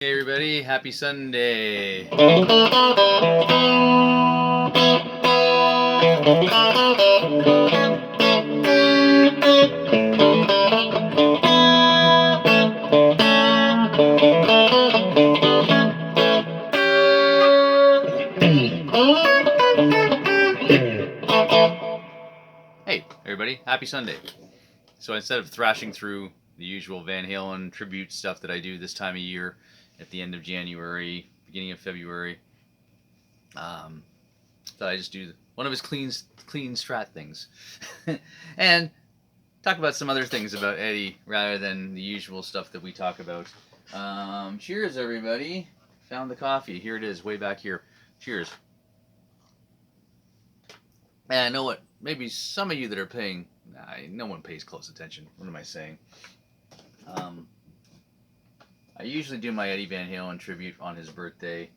Hey everybody, happy Sunday. Hey everybody, happy Sunday. So instead of thrashing through the usual Van Halen tribute stuff that I do this time of year at the end of January, beginning of February, um, thought I just do one of his clean strat things and talk about some other things about Eddie rather than the usual stuff that we talk about. Cheers, everybody. Found the coffee. Here it is, way back here. Cheers. And I know what, maybe some of you that are paying, no one pays close attention. What am I saying? Um, I usually do my Eddie Van Halen tribute on his birthday,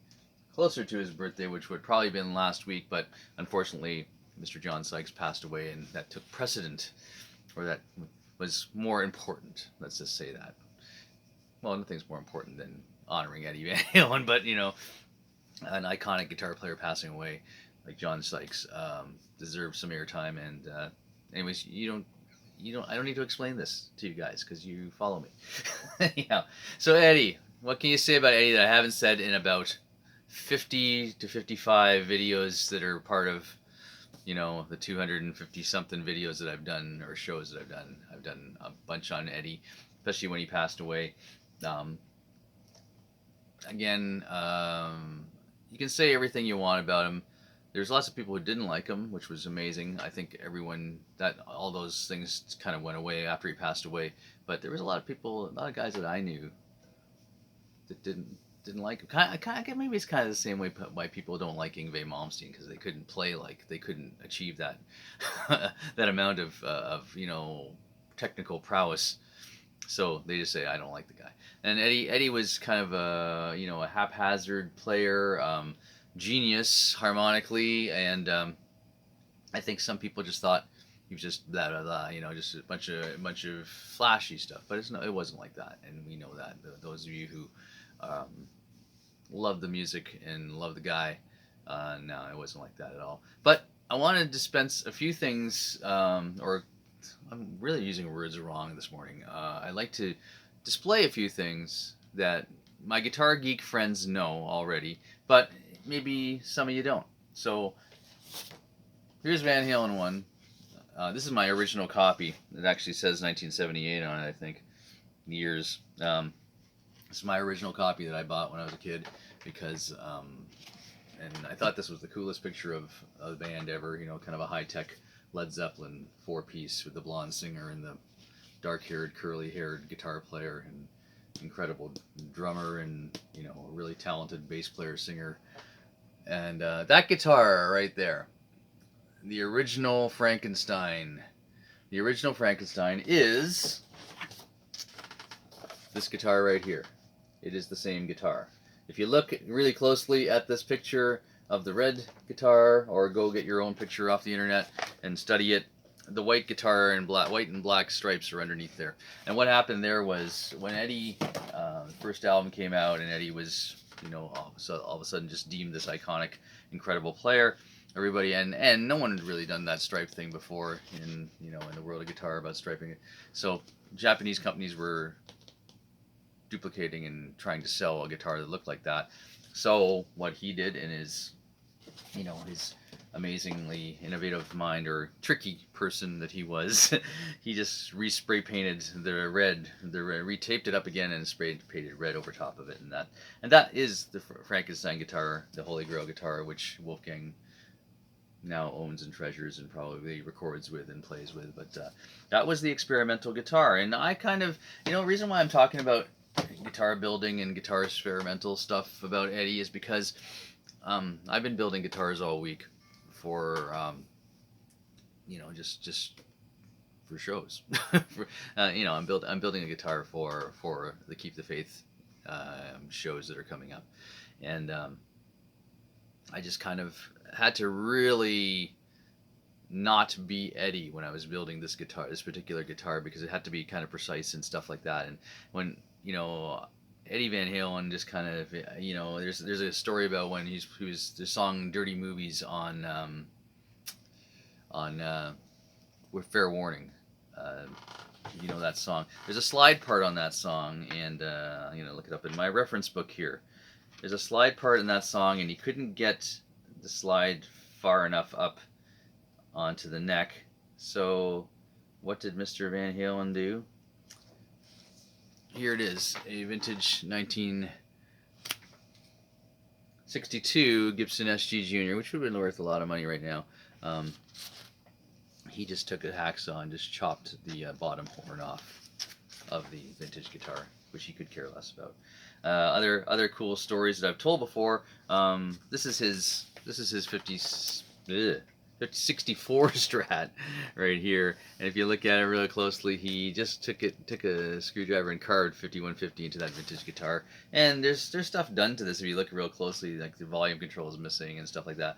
closer to his birthday, which would probably have been last week, but unfortunately, Mr. John Sykes passed away, and that took precedent, or that was more important. Let's just say that. Well, nothing's more important than honoring Eddie Van Halen, but an iconic guitar player passing away like John Sykes deserves some airtime. And anyways, I don't need to explain this to you guys because you follow me. Yeah. So Eddie, what can you say about Eddie that I haven't said in about 50 to 55 videos that are part of the 250 something videos that I've done or shows that I've done. I've done a bunch on Eddie, especially when he passed away. Um, again, you can say everything you want about him. There's lots of people who didn't like him, which was amazing. I think everyone that all those things kind of went away after he passed away. But there was a lot of people, a lot of guys that I knew that didn't like him. Maybe it's kind of the same way why people don't like Yngwie Malmsteen because they couldn't play like they couldn't achieve that that amount of technical prowess. So they just say I don't like the guy. And Eddie was kind of a haphazard player, genius harmonically, and I think some people just thought he was just blah blah blah, just a bunch of flashy stuff. But it wasn't like that, and we know that. Those of you who um, love the music and love the guy, no, it wasn't like that at all. But I want to dispense a few things, or I'm really using words wrong this morning. I like to display a few things that my guitar geek friends know already, but maybe some of you don't. So here's Van Halen one. This is my original copy. It actually says 1978 on it, I think. Years. This is my original copy that I bought when I was a kid because, and I thought this was the coolest picture of a band ever. Kind of a high tech Led Zeppelin 4-piece with the blonde singer and the dark-haired, curly-haired guitar player and incredible drummer and a really talented bass player singer. And that guitar right there, the original Frankenstein. The original Frankenstein is this guitar right here. It is the same guitar. If you look really closely at this picture of the red guitar, or go get your own picture off the internet and study it, the white guitar and white and black stripes are underneath there. And what happened there was when Eddie, the first album came out, and Eddie was, all of a sudden just deemed this iconic, incredible player. Everybody and no one had really done that stripe thing before in the world of guitar about striping it. So Japanese companies were duplicating and trying to sell a guitar that looked like that. So what he did in his amazingly innovative mind, or tricky person that he was, he just spray painted the red, retaped it up again and spray painted red over top of it, and that is the Frankenstein guitar, the Holy Grail guitar, which Wolfgang now owns and treasures and probably records with and plays with. But that was the experimental guitar, and I kind of, reason why I'm talking about guitar building and guitar experimental stuff about Eddie is because I've been building guitars all week for just for shows. I'm building a guitar for the Keep the Faith shows that are coming up, and I just kind of had to really not be Eddie when I was building this particular guitar, because it had to be kind of precise and stuff like that. And when Eddie Van Halen just kind of, there's a story about when he was the song "Dirty Movies" on with Fair Warning. Uh, you know that song. There's a slide part on that song, and I'm gonna look it up in my reference book here. There's a slide part in that song, and he couldn't get the slide far enough up onto the neck. So, what did Mr. Van Halen do? Here it is, a vintage 1962 Gibson SG Junior, which would have been worth a lot of money right now. Um, he just took a hacksaw and just chopped the bottom horn off of the vintage guitar, which he could care less about. Other cool stories that I've told before. This is his 64 Strat right here, and if you look at it really closely, he just took a screwdriver and carved 5150 into that vintage guitar. And there's stuff done to this if you look real closely, like the volume control is missing and stuff like that.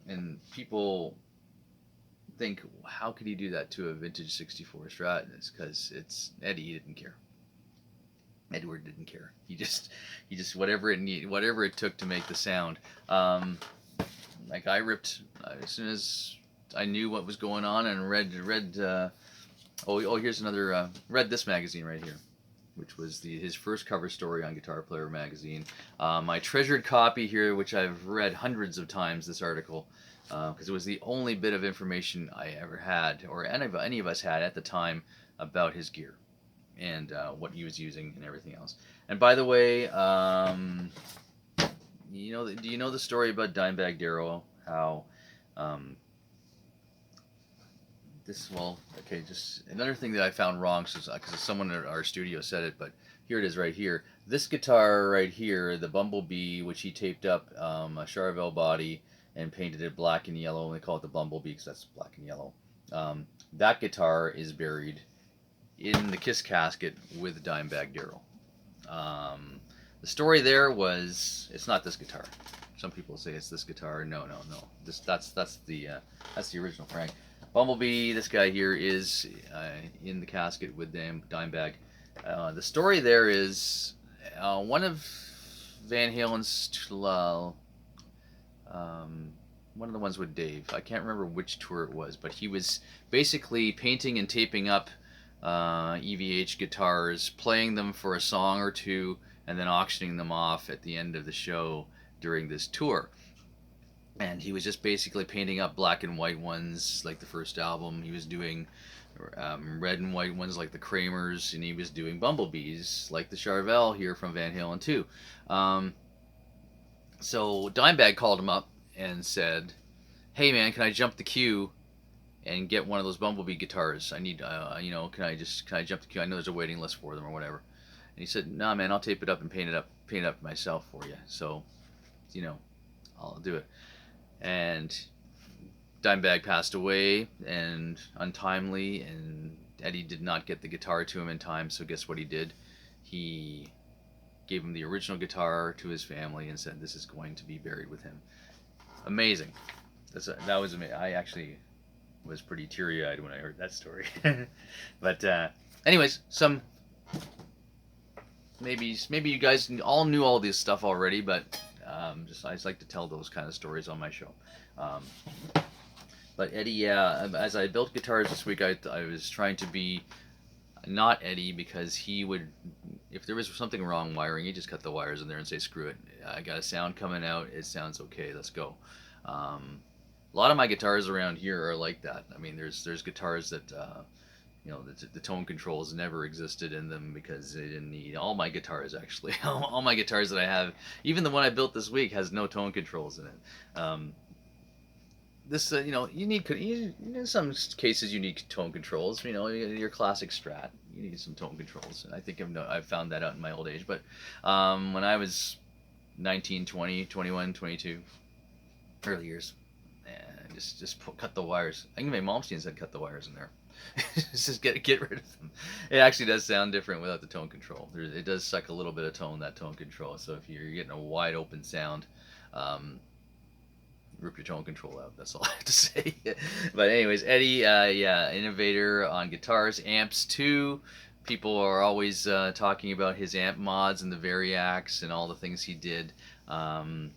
And people think, how could he do that to a vintage 64 Strat? And it's because it's Eddie. He didn't care. Edward didn't care. He just whatever it took to make the sound. Like I ripped as soon as I knew what was going on and read. Here's another. Read this magazine right here, which was his first cover story on Guitar Player magazine. My treasured copy here, which I've read hundreds of times. This article, because it was the only bit of information I ever had, or any of us had at the time, about his gear and what he was using and everything else. And by the way, do you know the story about Dimebag Darrell? How just another thing that I found wrong, because someone at our studio said it, but here it is right here. This guitar right here, the Bumblebee, which he taped up a Charvel body and painted it black and yellow, and they call it the Bumblebee because that's black and yellow. That guitar is buried in the Kiss casket with Dimebag Darrell. The story there was, it's not this guitar. Some people say it's this guitar. No. That's the original Frank. Bumblebee, this guy here, is in the casket with Dimebag. The story there is one of Van Halen's one of the ones with Dave. I can't remember which tour it was, but he was basically painting and taping up EVH guitars, playing them for a song or two, and then auctioning them off at the end of the show during this tour. And he was just basically painting up black and white ones like the first album. He was doing red and white ones like the Kramers, and he was doing Bumblebees like the Charvel here from Van Halen 2. So Dimebag called him up and said, "Hey man, can I jump the queue and get one of those Bumblebee guitars? I need, can I jump the queue? I know there's a waiting list for them or whatever." And he said, "Nah, man, I'll tape it up and paint it up myself for you. So, I'll do it." And Dimebag passed away, and untimely, and Eddie did not get the guitar to him in time. So guess what he did? He gave him the original guitar to his family and said, "This is going to be buried with him." Amazing. That was amazing. I actually was pretty teary-eyed when I heard that story. But anyways, maybe you guys all knew all this stuff already, but I just like to tell those kind of stories on my show. But Eddie, as I built guitars this week, I was trying to be not Eddie, because he would, if there was something wrong wiring, he'd just cut the wires in there and say, "Screw it, I got a sound coming out, it sounds okay, let's go." A lot of my guitars around here are like that. I mean, there's guitars that the tone controls never existed in them because they didn't need. All my guitars, actually, all my guitars that I have, even the one I built this week, has no tone controls in it. You need, in some cases you need tone controls. Your classic Strat, you need some tone controls. And I think I've found that out in my old age. But when I was 19, 20, 21, 22, early years, and just cut the wires. I think my Malmsteen said cut the wires in there. Just get rid of them. It actually does sound different without the tone control. It does suck a little bit of tone, that tone control. So if you're getting a wide open sound, rip your tone control out. That's all I have to say. But anyways, Eddie, innovator on guitars, amps too. people are always talking about his amp mods and the Variacs and all the things he did. Um,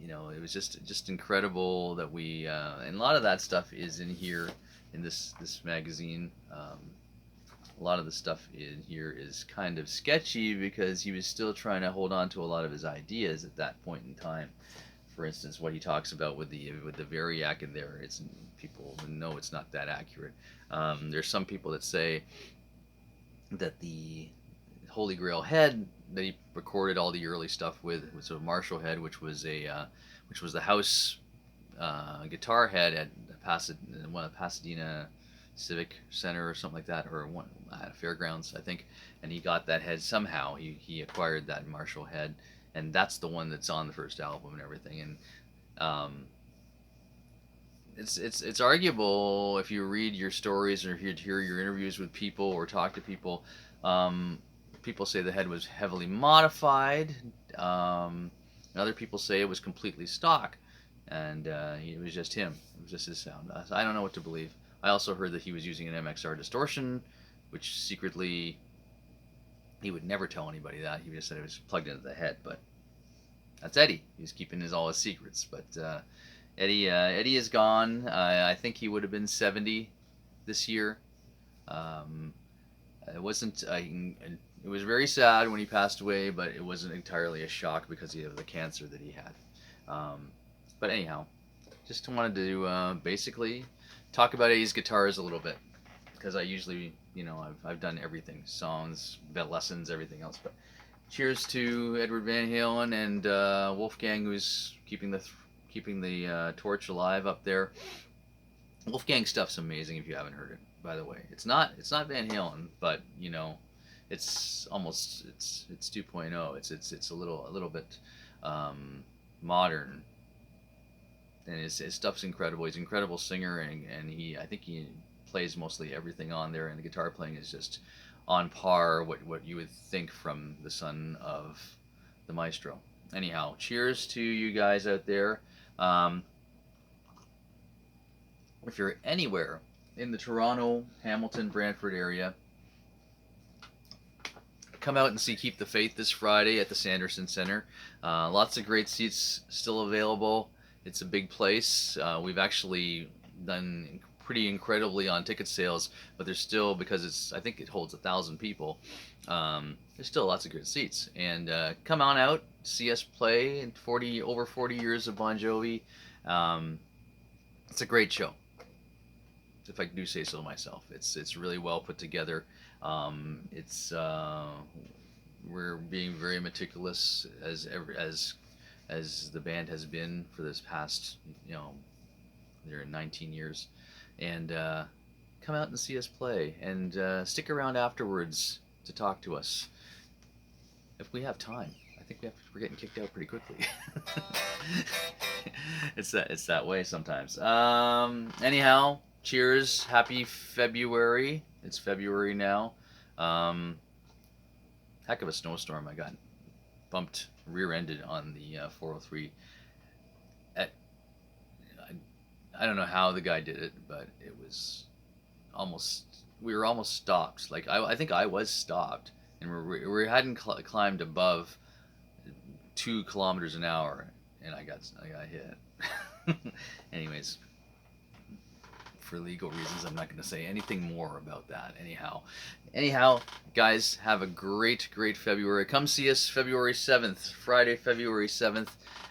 it was just incredible that we and a lot of that stuff is in here in this magazine. A lot of the stuff in here is kind of sketchy because he was still trying to hold on to a lot of his ideas at that point in time. For instance, what he talks about with the Variac in there, it's people know it's not that accurate. There's some people that say that the Holy Grail head that he recorded all the early stuff with was a Marshall head, which was the house guitar head at one of the Pasadena Civic Center or something like that, or one at Fairgrounds, I think. And he got that head somehow. He acquired that Marshall head, and that's the one that's on the first album and everything. And it's arguable if you read your stories or if you hear your interviews with people or talk to people. People say the head was heavily modified. Other people say it was completely stock, and it was just him. It was just his sound. So I don't know what to believe. I also heard that he was using an MXR distortion, which secretly he would never tell anybody that. He just said it was plugged into the head, but that's Eddie. He's keeping all his secrets. But Eddie is gone. I think he would have been 70 this year. It wasn't. It was very sad when he passed away, but it wasn't entirely a shock because of the cancer that he had. But anyhow, just wanted to basically talk about Eddie's guitars a little bit, because I usually, I've done everything, songs, lessons, everything else. But cheers to Edward Van Halen and Wolfgang, who's keeping the torch alive up there. Wolfgang stuff's amazing if you haven't heard it. By the way, it's not Van Halen, but it's almost it's 2.0. It's a little bit modern. And his stuff's incredible. He's an incredible singer, and I think he plays mostly everything on there, and the guitar playing is just on par what you would think from the son of the maestro. Anyhow, cheers to you guys out there. If you're anywhere in the Toronto, Hamilton, Brantford area, come out and see Keep the Faith this Friday at the Sanderson Center. Lots of great seats still available. It's a big place. We've actually done pretty incredibly on ticket sales, but there's still, because I think it holds 1,000 people, there's still lots of good seats. And come on out, see us play in over 40 years of Bon Jovi. It's a great show, if I do say so myself. It's really well put together. We're being very meticulous as the band has been for this past, they're 19 years. And come out and see us play, and stick around afterwards to talk to us if we have time. I think we're getting kicked out pretty quickly. It's that way sometimes. Anyhow, cheers. Happy February. It's February now. Heck of a snowstorm. I got bumped, rear-ended on the 403. I don't know how the guy did it, but it was we were almost stopped. Like, I think I was stopped, and we hadn't climbed above 2 kilometers an hour, and I got hit. Anyways, for legal reasons, I'm not going to say anything more about that. Anyhow, guys, have a great February. Come see us February 7th, Friday, February 7th,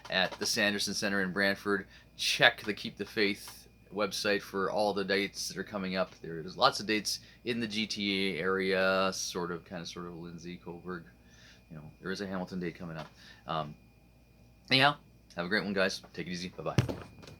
at the Sanderson Center in Brantford. Check the Keep the Faith website for all the dates that are coming up. There's lots of dates in the GTA area, sort of Lindsay, Coburg. There is a Hamilton date coming up. Anyhow, have a great one, guys. Take it easy. Bye-bye.